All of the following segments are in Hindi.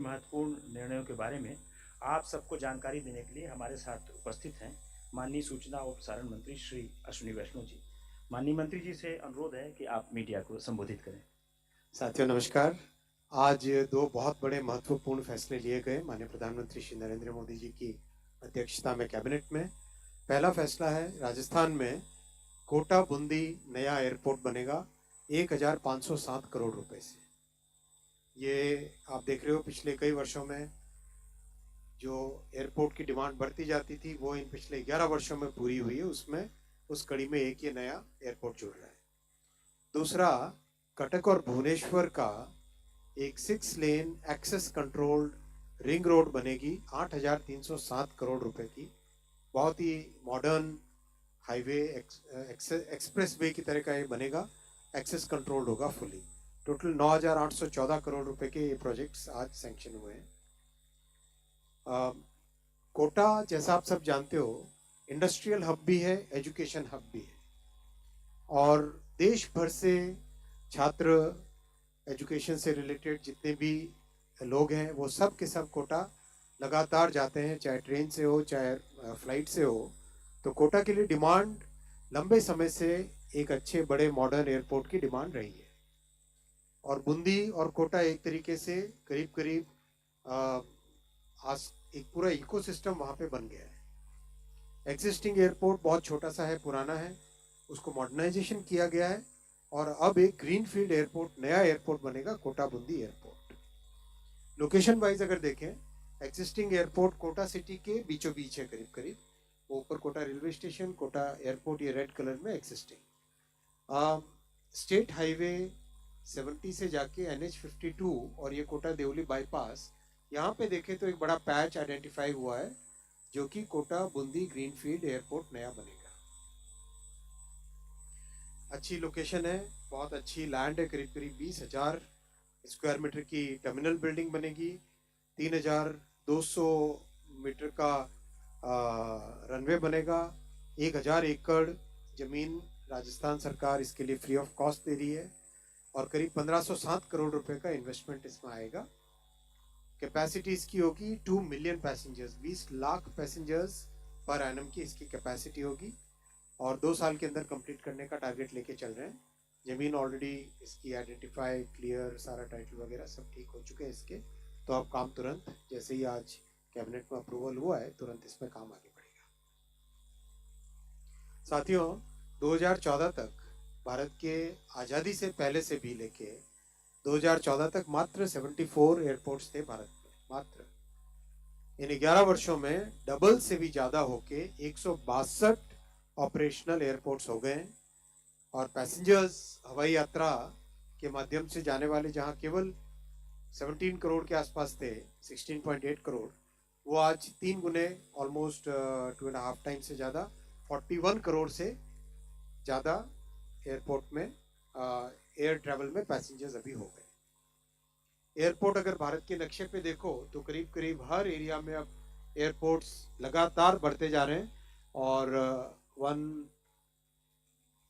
महत्वपूर्ण निर्णयों के बारे में आप सबको जानकारी देने के लिए हमारे साथ उपस्थित हैं माननीय सूचना और प्रसारण मंत्री श्री अश्विनी वैष्णव जी। माननीय मंत्री जी से अनुरोध है कि आप मीडिया को संबोधित करें। साथियों नमस्कार। आज दो बहुत बड़े महत्वपूर्ण फैसले लिए गए माननीय प्रधानमंत्री श्री नरेंद्र मोदी जी की अध्यक्षता में कैबिनेट में। पहला फैसला है राजस्थान में कोटा बूंदी नया एयरपोर्ट बनेगा 1507 करोड़ रुपए से। ये आप देख रहे हो पिछले कई वर्षों में जो एयरपोर्ट की डिमांड बढ़ती जाती थी वो इन पिछले 11 वर्षों में पूरी हुई है। उसमें उस कड़ी में एक ये नया एयरपोर्ट जुड़ रहा है। दूसरा, कटक और भुवनेश्वर का एक 6 lane access controlled ring road बनेगी 8,307 करोड़ रुपए की। बहुत ही मॉडर्न हाईवे एक्सप्रेस वे की तरह का ये बनेगा। एक्सेस कंट्रोल्ड होगा फुली। टोटल 9,814 करोड़ रुपए के ये प्रोजेक्ट्स आज सैंक्शन हुए हैं। कोटा जैसा आप सब जानते हो इंडस्ट्रियल हब भी है, एजुकेशन हब भी है, और देश भर से छात्र एजुकेशन से रिलेटेड जितने भी लोग हैं वो सब के सब कोटा लगातार जाते हैं, चाहे ट्रेन से हो चाहे फ्लाइट से हो। तो कोटा के लिए डिमांड लंबे समय से एक अच्छे बड़े मॉडर्न एयरपोर्ट की डिमांड रही है। और बूंदी और कोटा एक तरीके से करीब करीब आज एक पूरा इकोसिस्टम वहाँ पे बन गया है। एग्जिस्टिंग एयरपोर्ट बहुत छोटा सा है, पुराना है, उसको मॉडर्नाइजेशन किया गया है और अब एक ग्रीनफील्ड एयरपोर्ट, नया एयरपोर्ट बनेगा Kota Bundi airport. Location wise अगर देखें, एग्जिस्टिंग एयरपोर्ट कोटा सिटी के बीचों बीच है करीब करीब। वो ऊपर Kota railway station, Kota airport, ये रेड कलर में एग्जिस्टिंग। स्टेट हाईवे 70 से जाके NH52 और ये कोटा देवली बाईपास, यहाँ पे देखें तो एक बड़ा पैच आइडेंटिफाई हुआ है जो कि कोटा बूंदी ग्रीनफील्ड एयरपोर्ट नया बनेगा। अच्छी लोकेशन है, बहुत अच्छी लैंड है, करीब करीब 20,000 स्क्वायर मीटर की टर्मिनल बिल्डिंग बनेगी। 3,200 मीटर का रनवे बनेगा। 1,000 एकड़ जमीन राजस्थान सरकार इसके लिए फ्री ऑफ कॉस्ट दे रही है और करीब 1,507 करोड़ रुपए का इन्वेस्टमेंट इसमें आएगा। कैपेसिटी इसकी होगी 2 million passengers, 20 lakh passengers per annum की इसकी कैपेसिटी होगी और 2 साल के अंदर कंप्लीट करने का टारगेट लेके चल रहे हैं। जमीन ऑलरेडी इसकी आइडेंटिफाई, क्लियर, सारा टाइटल वगैरह सब ठीक हो चुके हैं इसके। तो अब काम तुरंत, जैसे ही आज कैबिनेट में अप्रूवल हुआ है, तुरंत इसमें काम आगे बढ़ेगा। साथियों, 2014 तक, भारत के आज़ादी से पहले से भी लेके 2014 तक मात्र 74 एयरपोर्ट्स थे भारत में, मात्र। इन 11 वर्षों में डबल से भी ज़्यादा होके 162 ऑपरेशनल एयरपोर्ट्स हो गए और पैसेंजर्स हवाई यात्रा के माध्यम से जाने वाले जहां केवल 17 करोड़ के आसपास थे, 16.8 करोड़, वो आज 3 गुने, ऑलमोस्ट 2.5 टाइम से ज़्यादा, 41 करोड़ से ज़्यादा एयरपोर्ट में एयर ट्रैवल में पैसेंजर्स अभी हो गए। एयरपोर्ट अगर भारत के नक्शे पे देखो तो करीब करीब हर एरिया में अब एयरपोर्ट्स लगातार बढ़ते जा रहे हैं और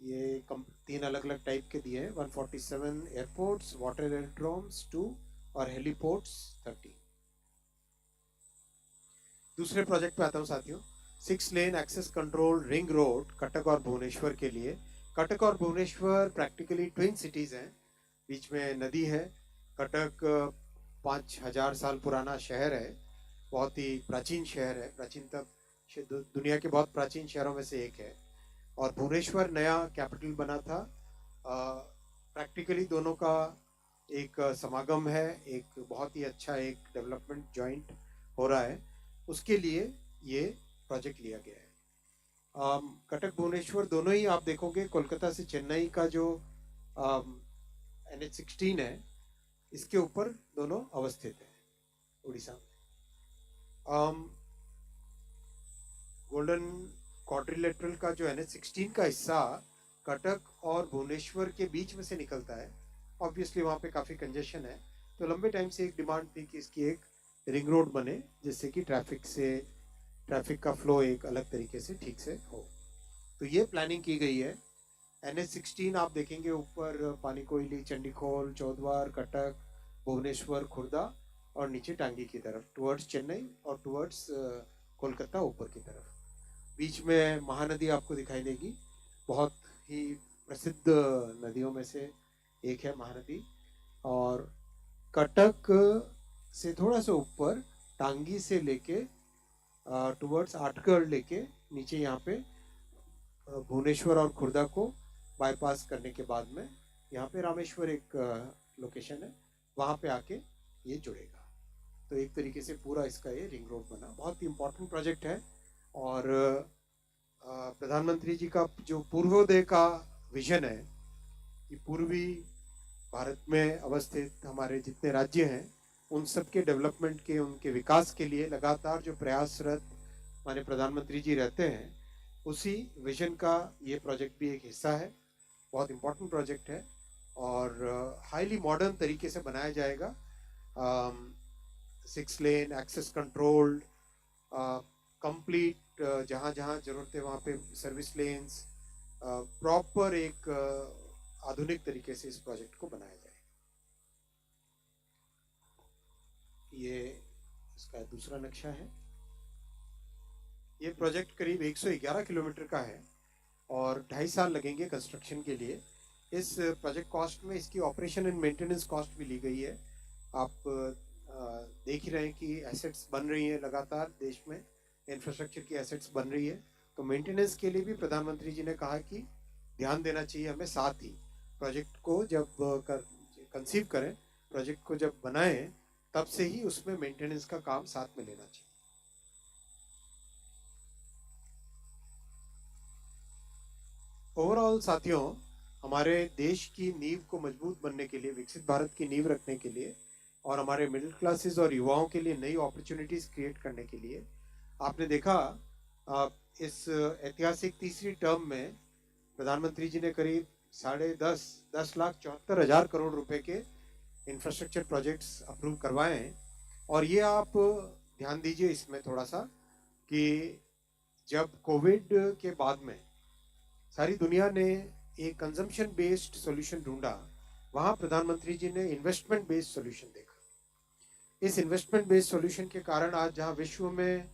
ये 3 अलग अलग टाइप के दिए हैं। 147 एयरपोर्ट्स, वाटर एयरड्रोम्स 2 और हेलीपोर्ट्स 30। दूसरे प्रोजेक्ट पे आता हूँ साथियों। 6 lane access control ring road Cuttack और भुवनेश्वर के लिए। कटक और भुवनेश्वर प्रैक्टिकली ट्विन सिटीज हैं, बीच में नदी है। कटक 5,000 साल पुराना शहर है, बहुत ही प्राचीन शहर है, प्राचीनतम दुनिया के बहुत प्राचीन शहरों में से एक है। और भुवनेश्वर नया कैपिटल बना था। प्रैक्टिकली दोनों का एक समागम है, एक बहुत ही अच्छा एक डेवलपमेंट जॉइंट हो रहा है, उसके लिए ये प्रोजेक्ट लिया गया है। कटक भुवनेश्वर दोनों ही आप देखोगे कोलकाता से चेन्नई का जो NH16 है, इसके ऊपर दोनों अवस्थित है, उड़ीसा में। गोल्डन क्वाड्रिलेटरल का जो NH16 का हिस्सा कटक और भुवनेश्वर के बीच में से निकलता है। ऑब्वियसली वहाँ पे काफ़ी कंजेशन है, तो लंबे टाइम से एक डिमांड थी कि इसकी एक रिंग रोड बने जिससे कि ट्रैफिक का फ्लो एक अलग तरीके से ठीक से हो। तो ये प्लानिंग की गई है। NH16 आप देखेंगे ऊपर पानीकोयली, चंडीखोल, चौद्वार, कटक, भुवनेश्वर, खुर्दा और नीचे टांगी की तरफ टुवर्ड्स चेन्नई और टुवर्ड्स कोलकाता ऊपर की तरफ। बीच में महानदी आपको दिखाई देगी, बहुत ही प्रसिद्ध नदियों में से एक है महानदी। और कटक से थोड़ा सा ऊपर टांगी से लेके टुवर्ड्स आठगढ़ लेके नीचे यहाँ पे भुवनेश्वर और खुर्दा को बाईपास करने के बाद में यहाँ पे रामेश्वर एक लोकेशन है, वहाँ पे आके ये जुड़ेगा। तो एक तरीके से पूरा इसका ये रिंग रोड बना, बहुत ही इम्पोर्टेंट प्रोजेक्ट है। और प्रधानमंत्री जी का जो पूर्वोदय का विजन है कि पूर्वी भारत में अवस्थित हमारे जितने राज्य हैं उन सब के डेवलपमेंट के, उनके विकास के लिए लगातार जो प्रयासरत हमारे प्रधानमंत्री जी रहते हैं, उसी विजन का ये प्रोजेक्ट भी एक हिस्सा है। बहुत इम्पोर्टेंट प्रोजेक्ट है और हाईली मॉडर्न तरीके से बनाया जाएगा। 6 लेन एक्सेस कंट्रोल्ड, कंप्लीट जहाँ जहाँ जरूरत है वहाँ पे सर्विस लेन्स, प्रॉपर एक आधुनिक तरीके से इस प्रोजेक्ट को बनाया जाएगा। ये इसका दूसरा नक्शा है। ये प्रोजेक्ट करीब 111 किलोमीटर का है और 2.5 साल लगेंगे कंस्ट्रक्शन के लिए। इस प्रोजेक्ट कॉस्ट में इसकी ऑपरेशन एंड मेंटेनेंस कॉस्ट भी ली गई है। आप देख ही रहे हैं कि एसेट्स बन रही हैं लगातार, देश में इंफ्रास्ट्रक्चर की एसेट्स बन रही है, तो मेंटेनेंस के लिए भी प्रधानमंत्री जी ने कहा कि ध्यान देना चाहिए हमें। साथ ही प्रोजेक्ट को जब कंसीव करें, प्रोजेक्ट को जब बनाएं, तब से ही उसमें मेंटेनेंस का काम साथ में लेना चाहिए। ओवरऑल साथियों, हमारे देश की नींव को मजबूत बनने के लिए, विकसित भारत की नींव रखने के लिए और हमारे मिडिल क्लासेस और युवाओं के लिए नई अपॉर्चुनिटीज क्रिएट करने के लिए आपने देखा इस ऐतिहासिक तीसरी टर्म में प्रधानमंत्री जी ने करीब 10,74,00,000 करोड़ रुपए के इंफ्रास्ट्रक्चर प्रोजेक्ट्स अप्रूव करवाए हैं। और ये आप ध्यान दीजिए इसमें थोड़ा सा कि जब कोविड के बाद में सारी दुनिया ने एक कंजम्पशन बेस्ड सॉल्यूशन ढूंढा, वहां प्रधानमंत्री जी ने इन्वेस्टमेंट बेस्ड सॉल्यूशन देखा। इस इन्वेस्टमेंट बेस्ड सॉल्यूशन के कारण आज जहां विश्व में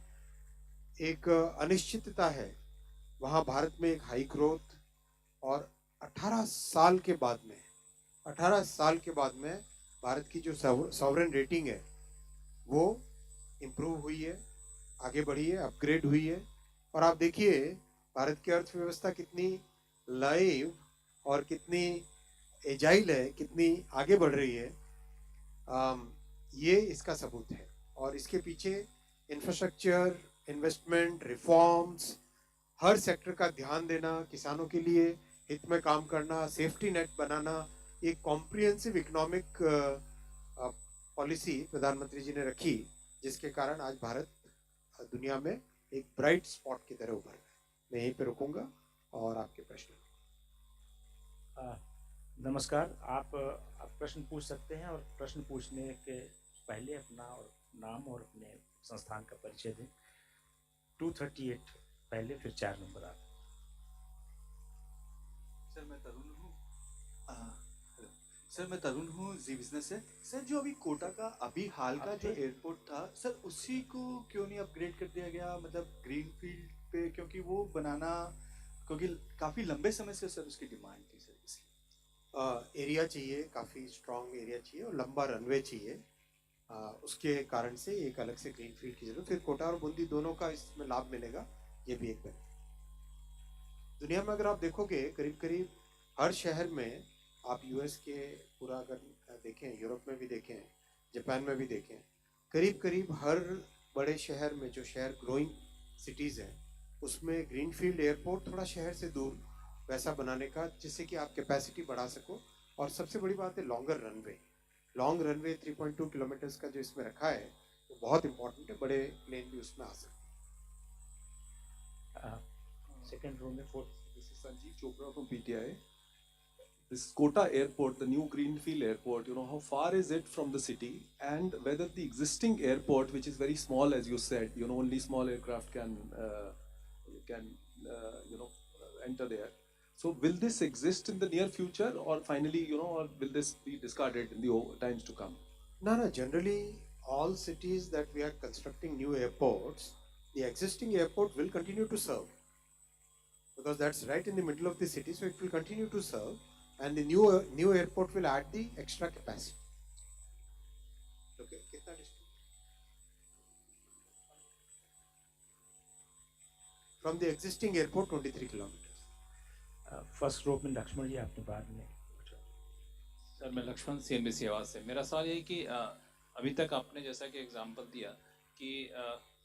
एक अनिश्चितता है, वहां भारत में एक हाई ग्रोथ और 18 साल के बाद में भारत की जो सॉवरेन रेटिंग है वो इम्प्रूव हुई है, आगे बढ़ी है, अपग्रेड हुई है। और आप देखिए भारत की अर्थव्यवस्था कितनी लाइव और कितनी एजाइल है, कितनी आगे बढ़ रही है, ये इसका सबूत है। और इसके पीछे इंफ्रास्ट्रक्चर, इन्वेस्टमेंट, रिफॉर्म्स, हर सेक्टर का ध्यान देना, किसानों के लिए हित में काम करना, सेफ्टी नेट बनाना, एक कॉम्प्रिहेंसिव इकोनॉमिक पॉलिसी प्रधानमंत्री जी ने रखी, जिसके कारण आज भारत दुनिया में एक ब्राइट स्पॉट की तरह उभर रहा है। मैं यहीं पे रुकूंगा और आपके प्रश्न। नमस्कार, आप प्रश्न पूछ सकते हैं और प्रश्न पूछने के पहले अपना और नाम और अपने संस्थान का परिचय दें। 238 पहले, फिर 4 नंबर आप। सर मैं तरुण हूँ। सर मैं तरुण हूँ, जी बिजनेस से। सर जो अभी कोटा का अभी हाल का जो एयरपोर्ट था सर, उसी को क्यों नहीं अपग्रेड कर दिया गया, मतलब ग्रीन फील्ड पे, क्योंकि वो बनाना, क्योंकि काफ़ी लंबे समय से सर उसकी डिमांड थी सर, इसलिए। एरिया चाहिए, काफ़ी स्ट्रॉन्ग एरिया चाहिए और लंबा रनवे चाहिए। उसके कारण से एक अलग से ग्रीन फील्ड की जरूरत, फिर कोटा और बूंदी दोनों का इसमें लाभ मिलेगा, ये भी एक बात। दुनिया में अगर आप देखोगे करीब करीब हर शहर में, आप यूएस के पूरा अगर देखें, यूरोप में भी देखें, जापान में भी देखें, करीब करीब हर बड़े शहर में, जो शहर ग्रोइंग सिटीज़ हैं, उसमें ग्रीनफील्ड एयरपोर्ट थोड़ा शहर से दूर वैसा बनाने का, जिससे कि आप कैपेसिटी बढ़ा सको। और सबसे बड़ी बात है लॉन्ग रनवे 3.2 किलोमीटर्स का जो इसमें रखा है वो बहुत इंपॉर्टेंट है, बड़े प्लेन भी उसमें आ सकते हैं। सेकेंड रो में 4। This is Sanjeev Chopra from PTI. This Kota airport, the new greenfield airport, how far is it from the city, and whether the existing airport, which is very small as you said, only small aircraft can enter there. So will this exist in the near future, or finally, or will this be discarded in the times to come? ना, generally all cities that we are constructing new airports, the existing airport will continue to serve because that's right in the middle of the city, so it will continue to serve, and the new airport will add the extra capacity. Okay, कितना distance? From the existing airport, 23 kilometers. First row में लक्ष्मण जी, आपने बाद में सर मैं लक्ष्मण CNBC आवाज से। मेरा सवाल ये कि अभी तक आपने जैसा कि एग्जांपल दिया कि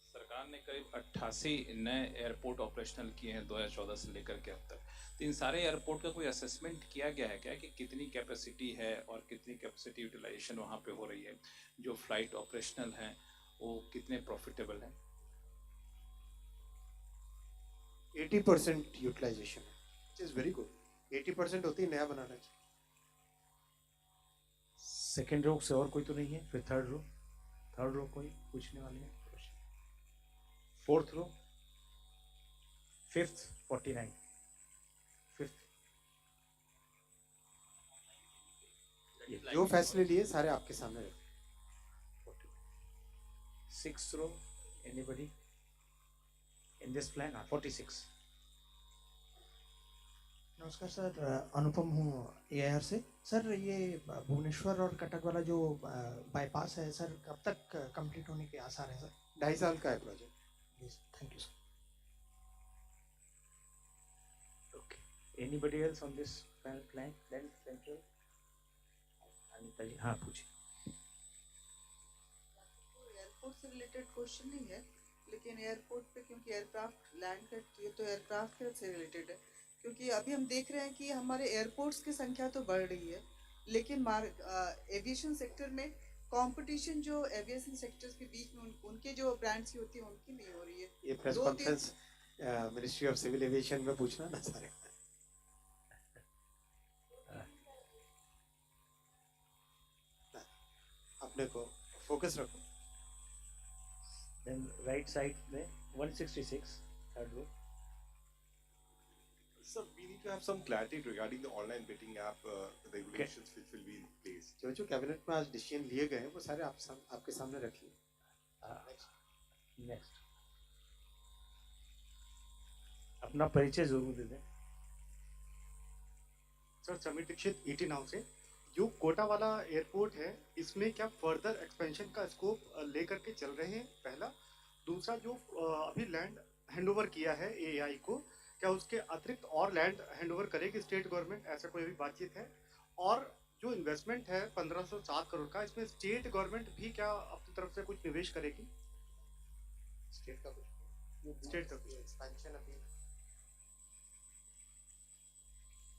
सरकार ने करीब 88 नए एयरपोर्ट ऑपरेशनल किए हैं 2014 से लेकर के अब तक। तो इन सारे एयरपोर्ट का कोई असेसमेंट किया गया है क्या कि कितनी कैपेसिटी है और कितनी कैपेसिटी यूटिलाइजेशन वहाँ पे हो रही है? जो फ्लाइट ऑपरेशनल हैं वो कितने प्रॉफिटेबल हैं? 80% यूटिलाइजेशन है, which is very good. 80% होती है, नया बनाना चाहिए। सेकेंड रो से और कोई तो नहीं है? फिर थर्ड रो कोई पूछने वाले हैं? Fourth row, fifth, 49, fifth. जो फैसले लिए सारे आपके सामने रखे। Six row, anybody in this plan? 46। नमस्कार सर, अनुपम हूँ AIR से। सर ये भुवनेश्वर और कटक वाला जो बाईपास है सर, कब तक कंप्लीट होने के आसार हैं सर? 2.5 साल का है project. Thank you sir. Okay. Anybody else on this plan? Then central. Anita ji, हाँ पूछिए। एयरपोर्ट से रिलेटेड क्वेश्चन नहीं है, लेकिन एयरपोर्ट पे क्योंकि एयरक्राफ्ट लैंड करती है तो एयरक्राफ्ट से रिलेटेड है, क्योंकि अभी हम देख रहे हैं कि हमारे एयरपोर्ट्स की संख्या तो बढ़ रही है, लेकिन एविएशन सेक्टर में कंपटीशन जो एविएशन सेक्टर्स के बीच में उनके जो ब्रांड्स की होती है उनकी नहीं हो रही है। ये press conference ministry of civil aviation में पूछना ना सारे। अपने को फोकस रखो। Then right side में 166, third row. Sir, we need to have some clarity regarding the online betting app regulations which will be in place. जो कैबिनेट में आज डिसीजन लिए गए हैं वो सारे आपके सामने रखिए। नेक्स्ट, अपना परिचय जरूर दे दें। Sir Sameer Dixit ET now से। जो कोटा वाला एयरपोर्ट है इसमें क्या फर्दर एक्सपेंशन का स्कोप लेकर के चल रहे हैं? पहला। दूसरा, जो अभी लैंड हैंडओवर किया है AAI को, क्या उसके अतिरिक्त और लैंड हैंडओवर करेगी स्टेट गवर्नमेंट? ऐसा कोई भी बातचीत है? और जो इन्वेस्टमेंट है 1507 करोड़ का, इसमें स्टेट गवर्नमेंट भी क्या अपनी तरफ से कुछ निवेश करेगी? स्टेट का कुछ एक्सपेंशन अभी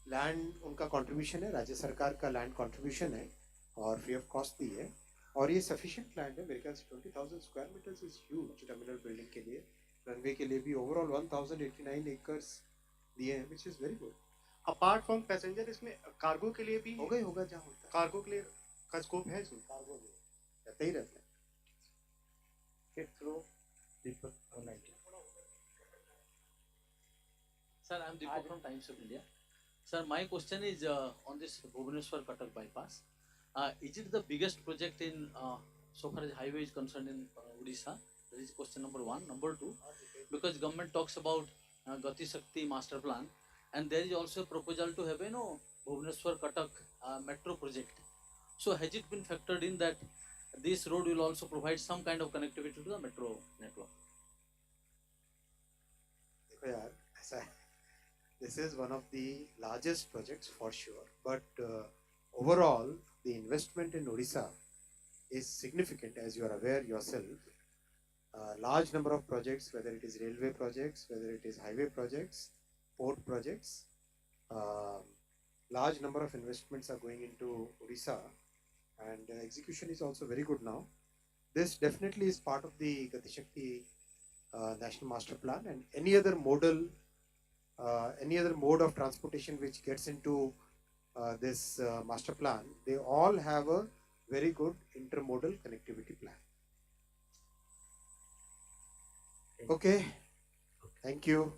लैंड उनका कंट्रीब्यूशन है, राज्य सरकार का लैंड कंट्रीब्यूशन है और फ्री ऑफ कॉस्ट भी है, और ये सफिशिएंट लैंड है। मेरे ख्याल से 20,000 square meters is huge. Terminal building के लिए, रनवे के लिए भी ओवरऑल 1089 एकर्स दिए हैं, which is very good. Apart from passenger इसमें कार्गो के लिए भी होगा जहाँ होता है कार्गो के लिए का स्कोप है इसमें? कार्गो में रहता ही रहता है। Fifth row, Deepak 190। Sir, I am Deepak from Times of India. Sir, my question is on this Bhubaneswar Cuttack bypass. Is it the biggest project in so far as highway is concerned in Odisha? That is question number one. Number two, because government talks about Gati Shakti master plan, and there is also a proposal to have Bhubaneswar Cuttack metro project. So has it been factored in that this road will also provide some kind of connectivity to the metro network? देखो यार, ऐसा है, this is one of the largest projects for sure, but overall the investment in Odisha is significant, as you are aware yourself. Large number of projects, whether it is railway projects, whether it is highway projects, port projects, large number of investments are going into Odisha, and execution is also very good now. This definitely is part of the Gati Shakti National Master Plan, and any other mode of transportation which gets into this master plan, they all have a very good intermodal connectivity plan. Okay, thank you.